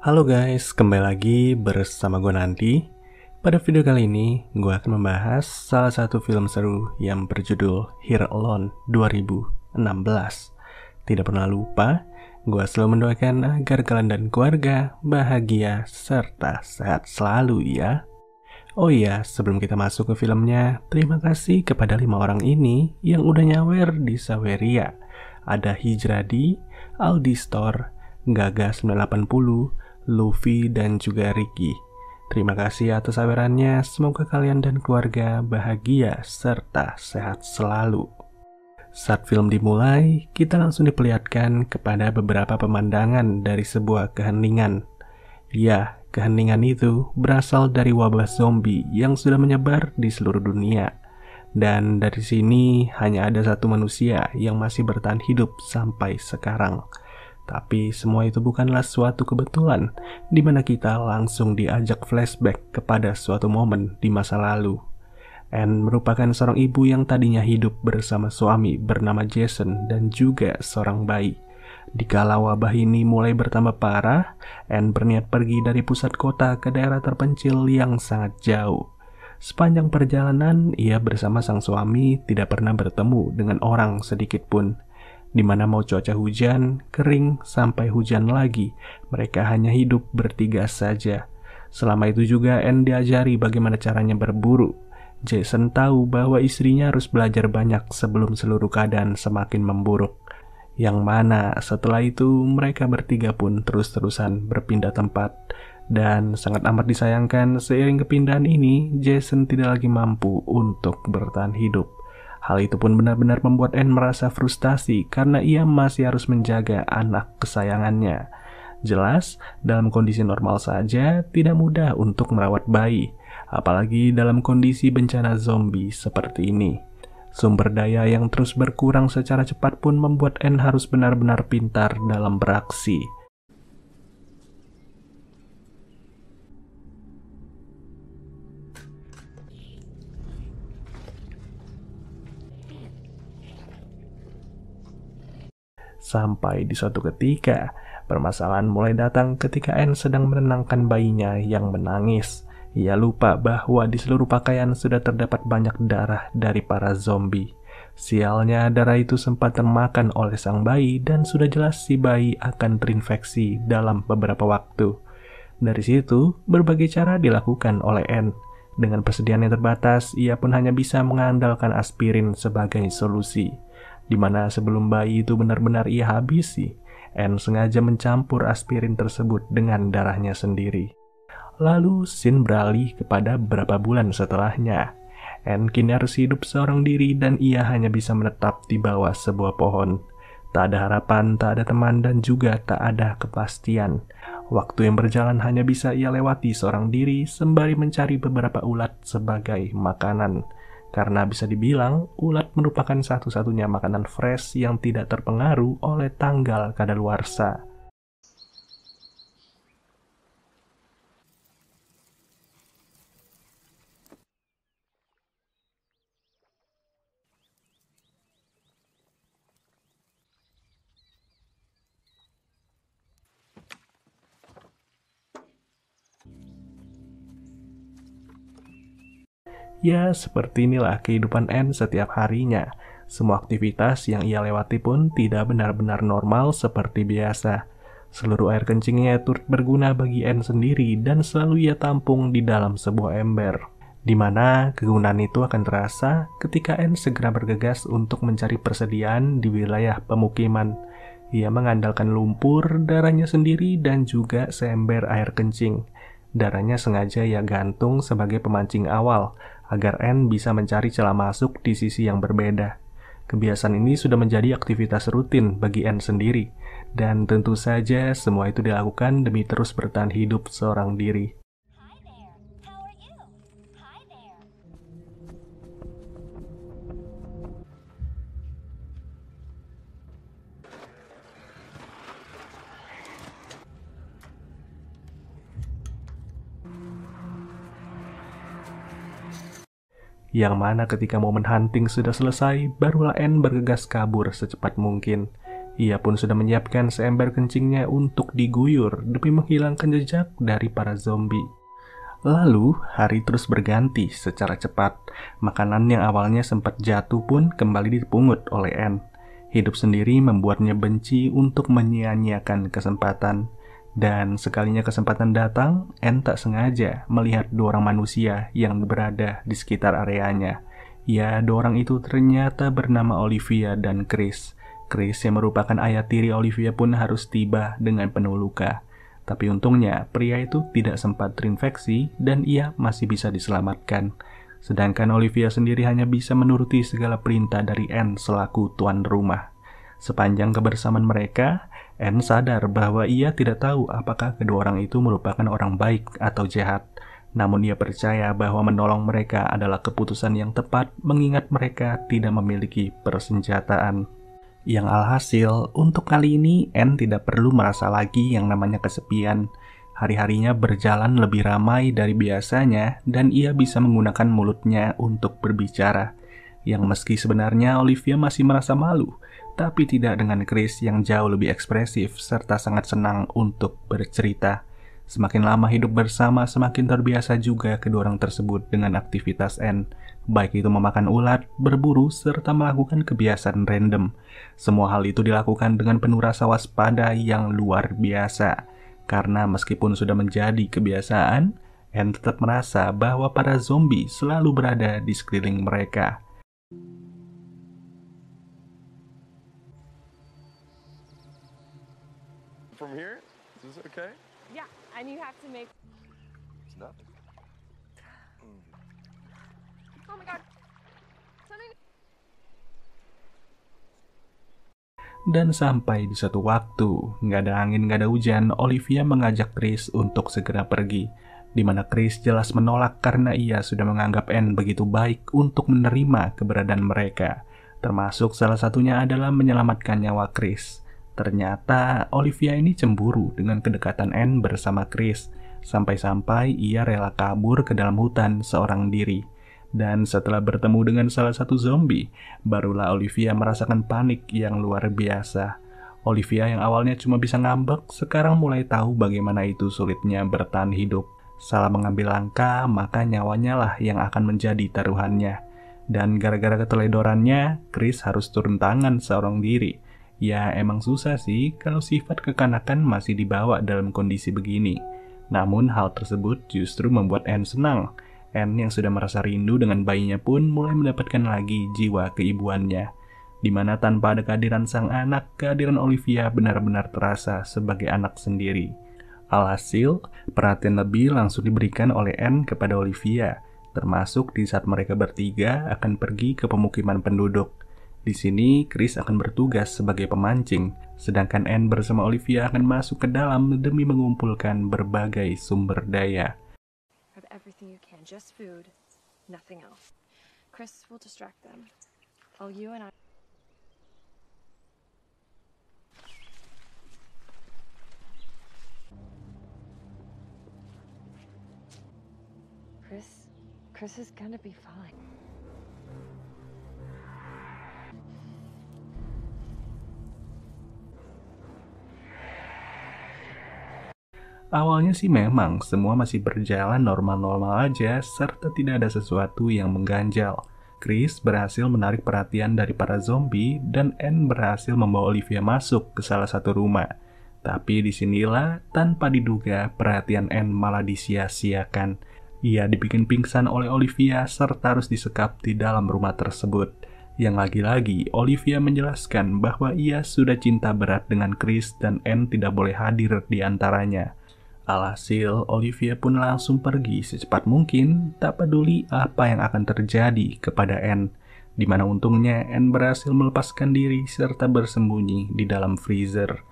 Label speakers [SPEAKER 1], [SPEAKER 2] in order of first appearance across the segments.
[SPEAKER 1] Halo guys, kembali lagi bersama gue Nanti. Pada video kali ini, gue akan membahas salah satu film seru yang berjudul Here Alone 2016. Tidak pernah lupa, gue selalu mendoakan agar kalian dan keluarga bahagia serta sehat selalu ya. Oh iya, sebelum kita masuk ke filmnya, terima kasih kepada 5 orang ini yang udah nyawer di Saweria. Ada Hijradi, Aldi Store, Gaga 980, Luffy, dan juga Ricky. Terima kasih atas sawerannya, semoga kalian dan keluarga bahagia serta sehat selalu. Saat film dimulai, kita langsung diperlihatkan kepada beberapa pemandangan dari sebuah keheningan. Ya, keheningan itu berasal dari wabah zombie yang sudah menyebar di seluruh dunia. Dan dari sini hanya ada satu manusia yang masih bertahan hidup sampai sekarang. Tapi semua itu bukanlah suatu kebetulan, di mana kita langsung diajak flashback kepada suatu momen di masa lalu. Anne merupakan seorang ibu yang tadinya hidup bersama suami bernama Jason dan juga seorang bayi. Dikala wabah ini mulai bertambah parah, Anne berniat pergi dari pusat kota ke daerah terpencil yang sangat jauh. Sepanjang perjalanan, ia bersama sang suami tidak pernah bertemu dengan orang sedikit pun. Di mana mau cuaca hujan, kering, sampai hujan lagi, mereka hanya hidup bertiga saja. Selama itu juga Anne diajari bagaimana caranya berburu. Jason tahu bahwa istrinya harus belajar banyak sebelum seluruh keadaan semakin memburuk. Yang mana setelah itu mereka bertiga pun terus-terusan berpindah tempat. Dan sangat amat disayangkan seiring kepindahan ini, Jason tidak lagi mampu untuk bertahan hidup. Hal itu pun benar-benar membuat Anne merasa frustasi karena ia masih harus menjaga anak kesayangannya. Jelas, dalam kondisi normal saja tidak mudah untuk merawat bayi, apalagi dalam kondisi bencana zombie seperti ini. Sumber daya yang terus berkurang secara cepat pun membuat Anne harus benar-benar pintar dalam beraksi. Sampai di suatu ketika, permasalahan mulai datang ketika Anne sedang menenangkan bayinya yang menangis. Ia lupa bahwa di seluruh pakaian sudah terdapat banyak darah dari para zombie. Sialnya, darah itu sempat termakan oleh sang bayi dan sudah jelas si bayi akan terinfeksi dalam beberapa waktu. Dari situ, berbagai cara dilakukan oleh Anne. Dengan persediaan yang terbatas, ia pun hanya bisa mengandalkan aspirin sebagai solusi. Di mana sebelum bayi itu benar-benar ia habisi, Anne sengaja mencampur aspirin tersebut dengan darahnya sendiri. Lalu scene beralih kepada beberapa bulan setelahnya. Anne kini harus hidup seorang diri dan ia hanya bisa menetap di bawah sebuah pohon. Tak ada harapan, tak ada teman, dan juga tak ada kepastian. Waktu yang berjalan hanya bisa ia lewati seorang diri sembari mencari beberapa ulat sebagai makanan. Karena bisa dibilang, ulat merupakan satu-satunya makanan fresh yang tidak terpengaruh oleh tanggal kadaluarsa. Ya, seperti inilah kehidupan Anne setiap harinya. Semua aktivitas yang ia lewati pun tidak benar-benar normal seperti biasa. Seluruh air kencingnya turut berguna bagi Anne sendiri dan selalu ia tampung di dalam sebuah ember. Di mana kegunaan itu akan terasa ketika Anne segera bergegas untuk mencari persediaan di wilayah pemukiman. Ia mengandalkan lumpur, darahnya sendiri, dan juga seember air kencing. Darahnya sengaja ia gantung sebagai pemancing awal, agar Anne bisa mencari celah masuk di sisi yang berbeda. Kebiasaan ini sudah menjadi aktivitas rutin bagi Anne sendiri, dan tentu saja semua itu dilakukan demi terus bertahan hidup seorang diri. Yang mana ketika momen hunting sudah selesai, barulah Anne bergegas kabur secepat mungkin. Ia pun sudah menyiapkan seember kencingnya untuk diguyur demi menghilangkan jejak dari para zombie. Lalu, hari terus berganti secara cepat. Makanan yang awalnya sempat jatuh pun kembali dipungut oleh Anne. Hidup sendiri membuatnya benci untuk menyia-nyiakan kesempatan. Dan sekalinya kesempatan datang, Anne tak sengaja melihat dua orang manusia yang berada di sekitar areanya. Ya, dua orang itu ternyata bernama Olivia dan Chris. Chris yang merupakan ayah tiri Olivia pun harus tiba dengan penuh luka. Tapi untungnya, pria itu tidak sempat terinfeksi dan ia masih bisa diselamatkan. Sedangkan Olivia sendiri hanya bisa menuruti segala perintah dari Anne selaku tuan rumah. Sepanjang kebersamaan mereka, Anne sadar bahwa ia tidak tahu apakah kedua orang itu merupakan orang baik atau jahat. Namun ia percaya bahwa menolong mereka adalah keputusan yang tepat mengingat mereka tidak memiliki persenjataan. Yang alhasil, untuk kali ini Anne tidak perlu merasa lagi yang namanya kesepian. Hari-harinya berjalan lebih ramai dari biasanya dan ia bisa menggunakan mulutnya untuk berbicara. Yang meski sebenarnya Olivia masih merasa malu, tapi tidak dengan Chris yang jauh lebih ekspresif serta sangat senang untuk bercerita. Semakin lama hidup bersama, semakin terbiasa juga kedua orang tersebut dengan aktivitas Anne. Baik itu memakan ulat, berburu, serta melakukan kebiasaan random. Semua hal itu dilakukan dengan penuh rasa waspada yang luar biasa. Karena meskipun sudah menjadi kebiasaan, Anne tetap merasa bahwa para zombie selalu berada di sekeliling mereka.
[SPEAKER 2] From here? Is this okay?
[SPEAKER 3] Yeah, and you have to make...
[SPEAKER 2] It's nothing.
[SPEAKER 3] Oh my god. Something...
[SPEAKER 1] Dan sampai di suatu waktu, nggak ada angin, nggak ada hujan, Olivia mengajak Chris untuk segera pergi. Di mana Chris jelas menolak karena ia sudah menganggap Anne begitu baik untuk menerima keberadaan mereka. Termasuk salah satunya adalah menyelamatkan nyawa Chris. Ternyata Olivia ini cemburu dengan kedekatan Anne bersama Chris. Sampai-sampai ia rela kabur ke dalam hutan seorang diri. Dan setelah bertemu dengan salah satu zombie, barulah Olivia merasakan panik yang luar biasa. Olivia yang awalnya cuma bisa ngambek, sekarang mulai tahu bagaimana itu sulitnya bertahan hidup. Salah mengambil langkah, maka nyawanya lah yang akan menjadi taruhannya. Dan gara-gara keteledorannya, Chris harus turun tangan seorang diri. Ya emang susah sih kalau sifat kekanakan masih dibawa dalam kondisi begini. Namun hal tersebut justru membuat Anne senang. Anne yang sudah merasa rindu dengan bayinya pun mulai mendapatkan lagi jiwa keibuannya. Dimana tanpa ada kehadiran sang anak, kehadiran Olivia benar-benar terasa sebagai anak sendiri. Alhasil, perhatian lebih langsung diberikan oleh Anne kepada Olivia, termasuk di saat mereka bertiga akan pergi ke pemukiman penduduk. Di sini, Chris akan bertugas sebagai pemancing, sedangkan Anne bersama Olivia akan masuk ke dalam demi mengumpulkan berbagai sumber daya.
[SPEAKER 3] Grab everything you can, just food, nothing else. Chris will distract them. While you and I... Chris is gonna be fine.
[SPEAKER 1] Awalnya sih memang semua masih berjalan normal-normal aja serta tidak ada sesuatu yang mengganjal. Chris berhasil menarik perhatian dari para zombie dan Anne berhasil membawa Olivia masuk ke salah satu rumah. Tapi disinilah tanpa diduga perhatian Anne malah disia-siakan. Ia dibikin pingsan oleh Olivia serta harus disekap di dalam rumah tersebut. Yang lagi-lagi Olivia menjelaskan bahwa ia sudah cinta berat dengan Chris dan Anne tidak boleh hadir di antaranya. Alhasil, Olivia pun langsung pergi secepat mungkin, tak peduli apa yang akan terjadi kepada Anne. Dimana untungnya Anne berhasil melepaskan diri serta bersembunyi di dalam freezer.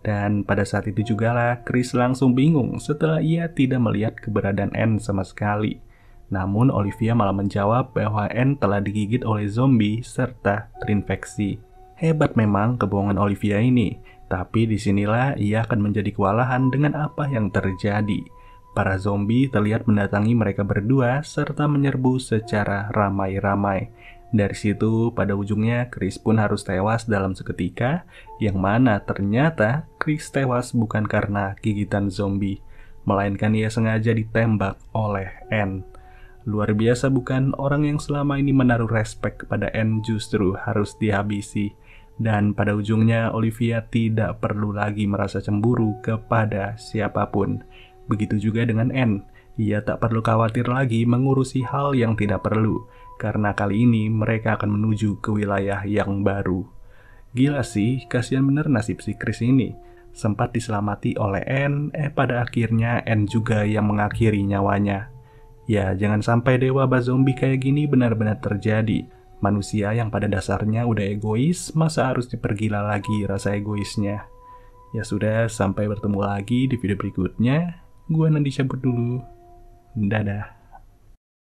[SPEAKER 1] Dan pada saat itu jugalah Chris langsung bingung setelah ia tidak melihat keberadaan Anne sama sekali. Namun Olivia malah menjawab bahwa Anne telah digigit oleh zombie serta terinfeksi. Hebat memang kebohongan Olivia ini. Tapi disinilah ia akan menjadi kewalahan dengan apa yang terjadi. Para zombie terlihat mendatangi mereka berdua serta menyerbu secara ramai-ramai. Dari situ, pada ujungnya Chris pun harus tewas dalam seketika, yang mana ternyata Chris tewas bukan karena gigitan zombie, melainkan ia sengaja ditembak oleh Anne. Luar biasa bukan, orang yang selama ini menaruh respek kepada Anne justru harus dihabisi. Dan pada ujungnya Olivia tidak perlu lagi merasa cemburu kepada siapapun. Begitu juga dengan Anne, ia tak perlu khawatir lagi mengurusi hal yang tidak perlu, karena kali ini mereka akan menuju ke wilayah yang baru. Gila sih, kasihan bener nasib si Chris ini. Sempat diselamati oleh Anne, pada akhirnya Anne juga yang mengakhiri nyawanya. Ya, jangan sampai dewa zombie kayak gini benar-benar terjadi. Manusia yang pada dasarnya udah egois, masa harus dipergila lagi rasa egoisnya? Ya sudah, sampai bertemu lagi di video berikutnya. Gua Nandi cabut dulu. Dadah.